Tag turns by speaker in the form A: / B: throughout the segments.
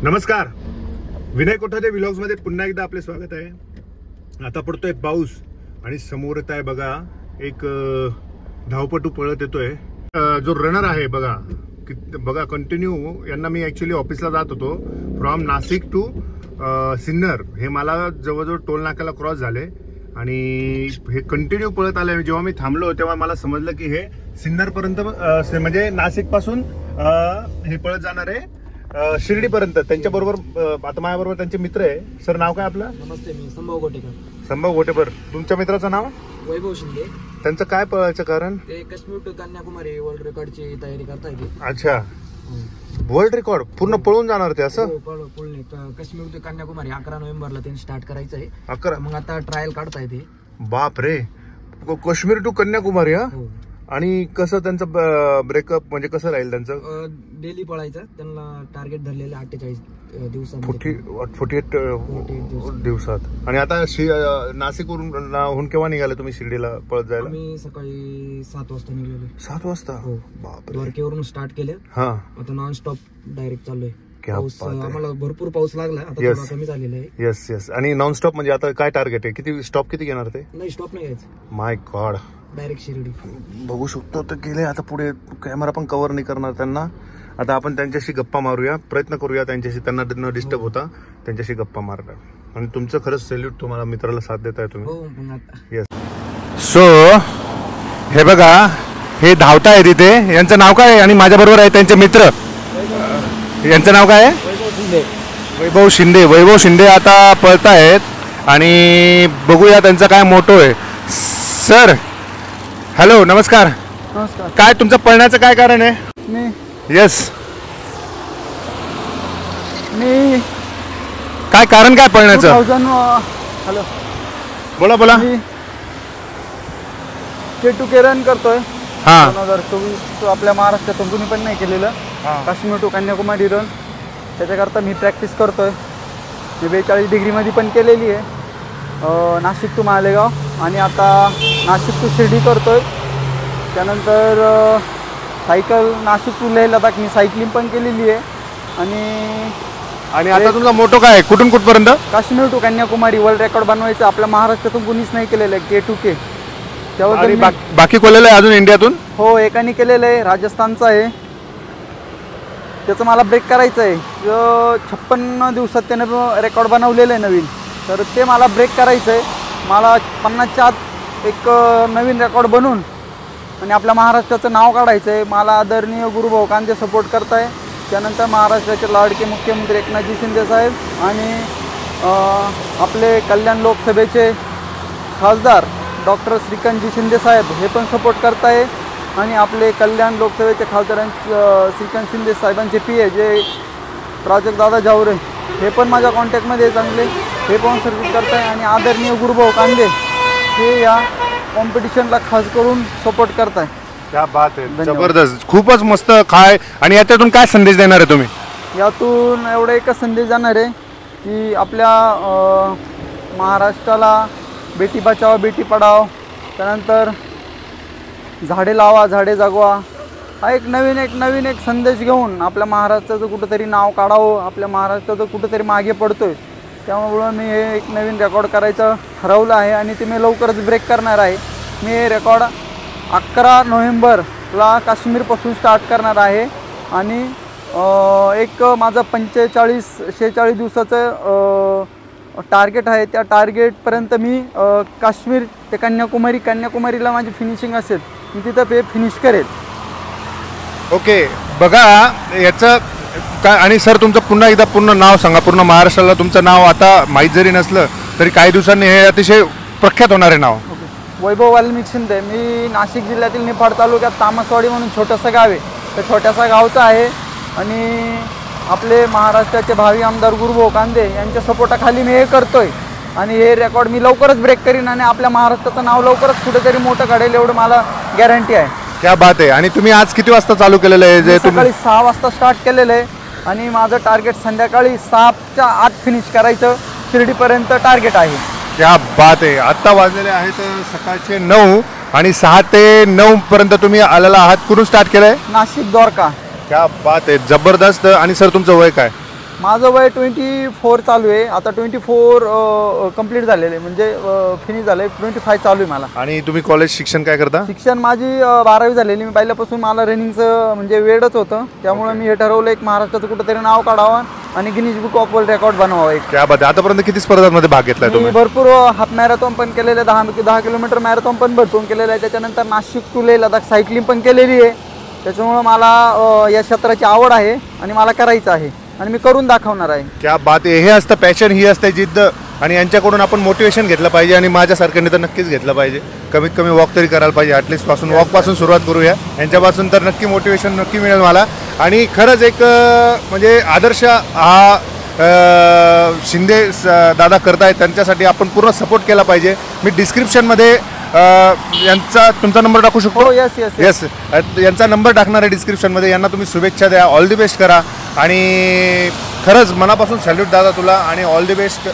A: नमस्कार, विनय कोठारे व्लॉग्समध्ये पुन्हा एकदा आपले स्वागत आहे। आता पडतोय पाऊस आणि समोर येत आहे बघा एक धावपटू पळत येतोय, जो रनर आहे बघा कंटिन्यू। यांना मी ऍक्च्युली ऑफिसला जात होतो फ्रॉम नाशिक टू सिन्नर। हे मला जवळजवळ टोल नाक्याला क्रॉस झाले आणि हे कंटिन्यू पळत आले। जेव्हा मी थांबलो तेव्हा मला समजलं की हे सिन्नर पर्यंत म्हणजे नाशिक पासून हे पळत जाणार आहे शिर्डी पर्यंत। त्यांच्या बरोबर आता माझ्याबरोबर त्यांचे मित्र आहे। सर, नाव काय आपलं?
B: नमस्ते, मी संभव गोटेकर।
A: संभव गोटेकर। तुमच्या मित्राचं नाव?
B: वैभव शिंदे।
A: त्यांचं काय पळायचं कारण?
B: ते काश्मीर टू कन्याकुमारी वर्ल्ड रेकॉर्डची तयारी करताय ते।
A: अच्छा, वर्ल्ड रेकॉर्ड पूर्ण पळून जाणार ते असं?
B: पूर्ण काश्मीर टू कन्याकुमारी 11 नोव्हेंबरला त्यांनी स्टार्ट करायचं आहे।
A: 11?
B: मग आता ट्रायल काढताय ते।
A: बाप रे, काश्मीर टू कन्याकुमारी? हा। आणि कसं त्यांचं ब्रेकअप म्हणजे कसं राहील त्यांचं?
B: डेली पळायचं, त्यांना टार्गेट धरलेलं 48 दिवसात,
A: 48 दिवसात। आणि आता नाशिकवरून केव्हा निघाले तुम्ही शिर्डीला पळत जायला?
B: मी सकाळी 7 वाजता निघालो।
A: 7 वाजता?
B: हो,
A: बापरे।
B: द्वारकेवरून स्टार्ट केलं।
A: हा,
B: आता नॉन स्टॉप डायरेक्ट चाललोय।
A: पाऊस
B: आम्हाला भरपूर पाऊस लागला, आता थोडा कमी झालेला आहे।
A: Yes yes. आणि नॉन स्टॉप म्हणजे आता काय टार्गेट आहे? किती स्टॉप किती घेणार ते?
B: नाही, स्टॉप नाही घ्यायचं,
A: माय गॉड।
B: डायरेक्ट शिर्डी
A: बघू शकतो तर गेले। आता पुढे कॅमेरा पण कव्हर नाही करणार त्यांना। आता आपण त्यांच्याशी गप्पा मारूया, प्रयत्न करूया त्यांच्याशी, त्यांना न डिस्टर्ब होता त्यांच्याशी गप्पा मारणार। आणि तुमचं खरंच सॅल्यूट, तुम्हाला मित्राला साथ देताय तुम्ही। येस। सो हे बघा, हे धावताय तिथे। यांचं नाव काय? आणि माझ्या बरोबर आहे त्यांचे मित्र। यांचं नाव काय आहे? वैभव शिंदे। वैभव शिंदे आता पळतायत आणि बघूया त्यांचा काय मोटो आहे। सर, हॅलो, नमस्कार।
B: नमस्कार।
A: काय तुमचं पळण्याचं काय कारण आहे? येस,
B: मी
A: काय कारण काय पळण्याचं?
B: हॅलो,
A: बोला बोला।
B: K2K रन करतोय।
A: हा,
B: 2024 आपल्या महाराष्ट्रातून कुणी पण नाही केलेलं। काश्मीर टू कन्याकुमारी रन, त्याच्याकरता मी प्रॅक्टिस करतोय। मी 42 डिग्रीमध्ये पण केलेली आहे। नाशिक टू मालेगाव आणि आता नाशिक टू शिर्डी करतोय। त्यानंतर सायकल नाशिक टू लेह लडाख मी सायकलिंग पण केलेली आहे। आणि
A: आता तुमचा मोटो काय आहे? कुठून कुठपर्यंत?
B: Kashmir to Kanyakumari world record बनवायचं। आपल्या महाराष्ट्रातून कुणीच नाही केलेलं आहे K2K।
A: त्यावर बाकी कोलेलं आहे अजून इंडियातून?
B: हो, एकाने केलेलं आहे, राजस्थानचं आहे। त्याचं मला ब्रेक करायचं आहे। 56 दिवसात त्याने रेकॉर्ड बनवलेलं आहे नवीन, तर ते मला ब्रेक करायचं आहे। मला 50च्या आत एक नवीन रेकॉर्ड बनवून आणि आपल्या महाराष्ट्राचं नाव काढायचं आहे। मला आदरणीय गुरुभाऊ कांदे सपोर्ट करताय। त्यानंतर महाराष्ट्राचे लाडके मुख्यमंत्री एकनाथजी शिंदे साहेब आणि आपले कल्याण लोकसभेचे खासदार डॉक्टर श्रीकांतजी शिंदे साहेब हे पण सपोर्ट करताय। आणि आपले कल्याण लोकसभेचे खासदार श्रीकांत शिंदे साहेबांचे PA जे प्राजक्त दादा जावरे हे पण माझ्या कॉन्टॅक्टमध्ये चांगले, हे पण सर्विस करताय। आणि आदरणीय गुरुभाऊ कांदे हे या कॉम्पिटिशनला खास करून सपोर्ट करताय।
A: क्या बात आहे, जबरदस्त, खूपच मस्त। काय आणि याच्यातून काय संदेश देणार आहे तुम्ही?
B: यातून एवढा एकच संदेश जाणार आहे की आपल्या महाराष्ट्राला बेटी बचाओ बेटी पढाओ, त्यानंतर झाडे लावा झाडे जगवा, हा एक नवीन संदेश घेऊन आपल्या महाराष्ट्राचं कुठंतरी नाव काढावं। आपल्या महाराष्ट्राचं कुठंतरी मागे पडतोय, त्यामुळं मी हे एक नवीन रेकॉर्ड करायचं ठरवलं आहे आणि ते मी लवकरच ब्रेक करणार आहे। मी हे रेकॉर्ड 11 नोव्हेंबरला काश्मीरपासून स्टार्ट करणार आहे आणि एक माझं 45-46 दिवसाचं टार्गेट आहे। त्या टार्गेटपर्यंत मी काश्मीर ते कन्याकुमारीला माझी फिनिशिंग असेल, मी तिथं ते फिनिश करेल।
A: ओके, बघा याचं काय। आणि सर, तुमचं पुन्हा एकदा पूर्ण नाव सांगा। पूर्ण महाराष्ट्राला तुमचं नाव आता माहीत जरी नसलं तरी काही दिवसांनी हे अतिशय प्रख्यात होणारे नाव।
B: वैभव वाल्मिक शिंदे। मी नाशिक जिल्ह्यातील निफाड तालुक्यात तामसवाडी म्हणून छोटंसं गाव आहे, त्या छोट्याशा गावचं आहे। आणि आपले महाराष्ट्राचे भावी आमदार गुरुभाऊ कांदे यांच्या सपोर्टाखाली मी हे करतोय आणि हे रेकॉर्ड मी लवकरच ब्रेक करीन आणि आपल्या महाराष्ट्राचं नाव लवकरच कुठेतरी मोठं काढेल, एवढं मला गॅरंटी आहे।
A: क्या बात आहे। आणि तुम्ही आज किती वाजता चालू केलेलं आहे? जे
B: सकाळी 6 वाजता स्टार्ट केलेलं आहे आणि माझं टार्गेट संध्याकाळी 6च्या आत फिनिश करायचं शिर्डीपर्यंत टार्गेट आहे।
A: क्या बात आहे। आत्ता वाजलेले आहेत सकाळचे 9 आणि 6 ते 9 पर्यंत तुम्ही आलेला आहात। कुठून स्टार्ट केलंय?
B: नाशिक द्वारका।
A: क्या बात आहे, जबरदस्त। आणि सर, तुमचं वय काय?
B: माझं वय 24 चालू आहे आता. 24 कंप्लीट झालेलं आहे, म्हणजे फिनिश झालं आहे. 25 चालू आहे मला.
A: आणि तुम्ही कॉलेज शिक्षण काय करता?
B: शिक्षण माझी 12वी झालेली. मी पहिल्यापासून मला रनिंगचं म्हणजे वेळच होतं, त्यामुळे मी हे ठरवलं एक महाराष्ट्राचं कुठंतरी नाव काढावं आणि Guinness book of world record बनवावं. एक
A: क्या बात आहे. आतापर्यंत किती स्पर्धांमध्ये भाग घेतलाय
B: मी
A: तुम्ही?
B: भरपूर हाफ मॅरेथॉन पण केलेले, 10 किलोमीटर मॅरेथॉन पण भरपूर केलेलं आहे. त्याच्यानंतर नाशिक टू लेह लडाख सायकलिंग पण केलेली आहे. त्याच्यामुळं मला या क्षेत्राची आवड आहे आणि मला करायचं आहे आणि मी करून दाखवणार आहे.
A: क्या बात आहे. हे असतं पॅशन, ही असते जिद्द. आणि यांच्याकडून आपण मोटिवेशन घेतलं पाहिजे आणि माझ्यासारख्याने तर नक्कीच घेतलं पाहिजे. कमीत कमी वॉक तरी करायला पाहिजे. ॲटलिस्ट पासून वॉकपासून सुरुवात करूया. यांच्यापासून तर नक्की मोटिवेशन नक्की मिळेल मला. आणि खरंच एक म्हणजे आदर्श हा शिंदे दादा करतायत, त्यांच्यासाठी आपण पूर्ण सपोर्ट केला पाहिजे. मी डिस्क्रिप्शनमध्ये यांचा तुमचा नंबर टाकू शकतो?
B: हो, यस यस
A: येस, यांचा नंबर टाकणार आहे डिस्क्रिप्शनमध्ये. यांना तुम्ही शुभेच्छा द्या, ऑल दी बेस्ट करा. आणि खरंच मनापासून सॅल्यूट दादा तुला आणि ऑल दी बेस्ट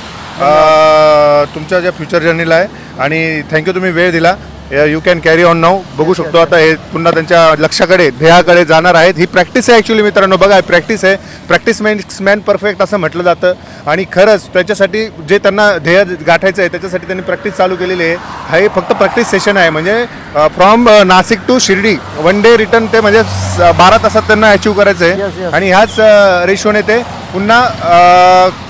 A: तुमच्या ज्या फ्युचर जर्नीला आहे. आणि थँक्यू, तुम्ही वेळ दिला. You can carry on now. बघू शकतो आता हे पुन्हा त्यांच्या लक्षाकडे, ध्येयाकडे जाणार आहेत. ही प्रॅक्टिस आहे ॲक्च्युली मित्रांनो. बघा, प्रॅक्टिस आहे. प्रॅक्टिस मेक्स मॅन परफेक्ट असं म्हटलं जातं. आणि खरंच त्याच्यासाठी जे त्यांना ध्येय गाठायचं आहे त्याच्यासाठी त्यांनी प्रॅक्टिस चालू केलेली आहे. हे फक्त प्रॅक्टिस सेशन आहे. म्हणजे from Nashik to Shirdi 1 day return ते म्हणजे 12 तासात त्यांना अचीव करायचं आहे. आणि ह्याच रेशोने ते पुन्हा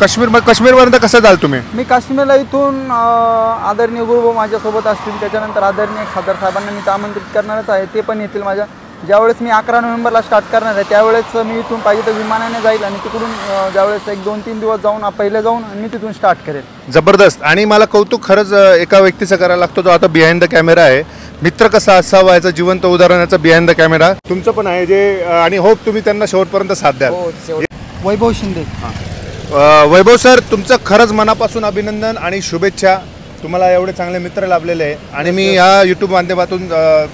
A: काश्मीरपर्यंत कसं जाल तुम्ही?
B: मी काश्मीरला इथून आदरणीय गुरुभाऊ माझ्यासोबत असतील, त्याच्यानंतर आदरणीय खासदार साहेबांना मी आमंत्रित करणारच आहे. ते पण येतील माझ्या. ज्यावेळेस मी 11 नोव्हेंबरला स्टार्ट करणार आहे त्यावेळेस मी इथून पाहिजे तर विमानाने जाईल आणि तिकडून ज्यावेळेस 1-2-3 दिवस जाऊन पहिले जाऊन आणि मी तिथून स्टार्ट करेल.
A: जबरदस्त. आणि मला कौतुक खरंच एका व्यक्तीचं करायला लागतो, जो आता बिहाइंड द कॅमेरा आहे. मित्र कसा असावा याचं जिवंत उदाहरण याचं बिहाइंड द कॅमेरा तुमचं पण आहे. जे आणि होप तुम्ही त्यांना शेवटपर्यंत साथ द्याल.
B: वैभव शिंदे.
A: वैभव सर, तुमचं खरंच मनापासून अभिनंदन आणि शुभेच्छा. तुम्हाला एवढे चांगले मित्र लाभलेले आहे. आणि मी या यूट्यूब माध्यमातून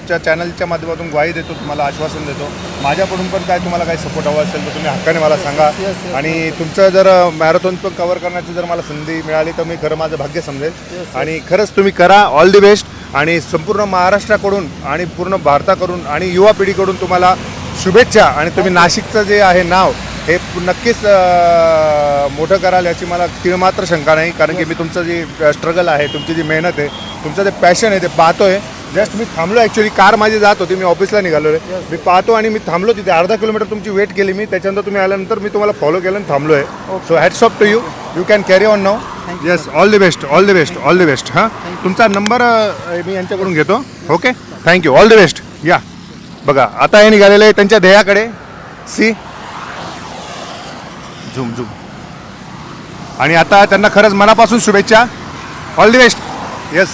A: चॅनलच्या माध्यमातून ग्वाही देतो, तुम्हाला आश्वासन देतो. माझ्याकडून पण काय तुम्हाला काही सपोर्ट हवा असेल तर तुम्ही हक्काने मला सांगा. आणि तुमचं जर मॅरेथॉन पण कव्हर करण्याची जर मला संधी मिळाली तर मी खरं माझं भाग्य समजेल. आणि खरंच तुम्ही करा. All the best. आणि संपूर्ण महाराष्ट्राकडून आणि पूर्ण भारताकडून आणि युवा पिढीकडून तुम्हाला शुभेच्छा. आणि तुम्ही नाशिकचं जे आहे नाव हे नक्कीच मोठं कराल याची मला तीळमात्र शंका नाही. कारण की मी तुमचं जी स्ट्रगल आहे, तुमची जी मेहनत आहे, तुमचं जे पॅशन आहे ते पाहतोय. जस्ट मी थांबलो, ॲक्च्युली कार माझी जात होती, मी ऑफिसला निघालो आहे. मी पाहतो आणि मी थांबलो तिथे. अर्धा किलोमीटर तुमची वेट केली मी. त्याच्यानंतर तुम्ही आल्यानंतर मी तुम्हाला फॉलो केलं आणि थांबलो आहे. So hats off to you. You can carry on now. Yes, all the best, all the best, all the best. हां, तुमचा नंबर मी यांच्याकडून घेतो. Okay, thank you, all the best. या बघा, आता हे निघालेलं आहे त्यांच्या ध्येयाकडे. C zoom zoom. आणि आता त्यांना खरंच मनापासून शुभेच्छा. All the best. येस.